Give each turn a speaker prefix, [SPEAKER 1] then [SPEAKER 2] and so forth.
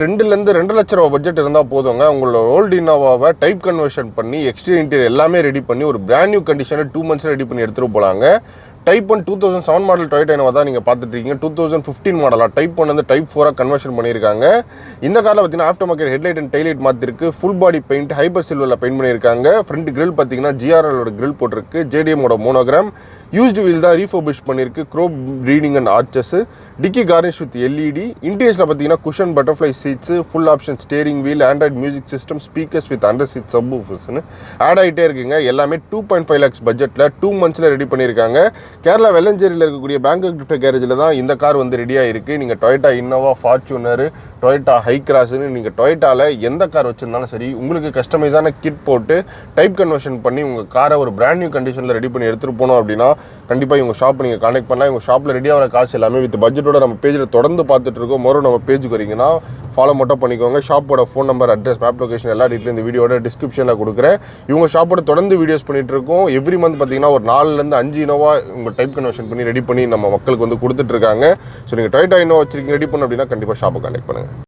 [SPEAKER 1] 2லேருந்து 2 லட்ச ரூபா பட்ஜெட் இருந்தால் போதுங்க. உங்களோட ஓல்டு இனோவாவை டைப் கன்வர்ஷன் பண்ணி எக்ஸ்டீரியர் இன்டீரியர் எல்லாமே ரெடி பண்ணி ஒரு பிராண்ட் நியூ கண்டிஷனில் 2 months ரெடி பண்ணி எடுத்துகிட்டு போகலாங்க. டைப் 1 2007 மாடல் டொயோட்டா இனோவா தான் நீங்கள் பார்த்துட்டு இருக்கீங்க. 2015 மாடலாக டைப் 1 வந்து டைப் 4 கன்வர்ஷன் பண்ணியிருக்காங்க. இந்த காரில் பார்த்தீங்கன்னா after market headlight and daylight மாற்றிருக்கு. ஃபுல் பாடி பெயிண்ட் ஹைப்பர் சில்வரில் பெயிண்ட் பண்ணியிருக்காங்க. ஃப்ரண்ட் கிரில் பார்த்தீங்கன்னா ஜிஆர்எலோட கிரில் போட்டிருக்கு. ஜேடிஎம்மோட மோனோகிராம் யூஸ்டு வீல் தான் ரீஃபர்பிஷ் பண்ணியிருக்கு. க்ரோம் ப்ரீடிங் அண்ட் ஆர்ச்சஸ், டிக்கி கார்னிஷ் வித் எல்இடி. இன்டீரியர்ஸில் பார்த்தீங்கன்னா cushion butterfly seats, full option steering wheel, android music system, speakers with under seat sub ஊஃபர்ஸ்னு ஆட் ஆகிட்டே இருக்குங்க. எல்லாமே 2.5 lakhs பட்ஜெட்டில் 2 months ரெடி பண்ணியிருக்காங்க. கேரளா வெள்ளஞ்சேரியில் இருக்கக்கூடிய பேங்காக் கிஃப்ட் கேரேஜில் தான் இந்த கார் வந்து ரெடியாக இருக்குது. நீங்கள் டொயோட்டா இன்னோவா, ஃபார்ச்சுனர், டொயோட்டா ஹைக்ராஸ்னு நீங்கள் டொயோட்டாவில் எந்த கார் வச்சுருந்தாலும் சரி, உங்களுக்கு கஸ்டமைஸான கிட் போட்டு டைப் கன்வர்ஷன் பண்ணி உங்கள் காரை ஒரு பிராண்ட் நியூ கண்டிஷனில் ரெடி பண்ணி எடுத்துகிட்டு போனோம் அப்படின்னா கண்டிப்பாக இவங்க ஷாப் நீங்கள் கான்டெக்ட் பண்ணலாம். இவங்க ஷாப்பில் ரெடியாக வர கார்ஸ் எல்லாமே வித் பட்ஜெட்டோட நம்ம பேஜில் தொடர்ந்து பார்த்துட்டு இருக்கோம். மொரம் நம்ம பேஜுக்கு வரீங்கன்னா ஃபாலோ மட்டும் பண்ணிக்கோங்க. ஷாப்போட phone number, address, map location எல்லா டீட்டெயிலும் இந்த வீடியோட டிஸ்கிரிப்ஷனில் கொடுக்குறேன். இவங்க ஷாப்போட தொடர்ந்து வீடியோஸ் பண்ணிட்டு இருக்கோம். எவ்ரி மந்த் பார்த்தீங்கன்னா ஒரு 4லேருந்து 5 இனோவா உங்கள் டைப் கன்வர்ஷன் பண்ணி ரெடி பண்ணி நம்ம மக்களுக்கு வந்து கொடுத்துட்ருக்காங்க. ஸோ நீங்கள் டொயோட்டா இனோவா வச்சிருக்கீங்க ரெடி பண்ணணும் அப்படின்னா கண்டிப்பாக ஷாப்பை கான்டெக்ட் பண்ணுங்கள்.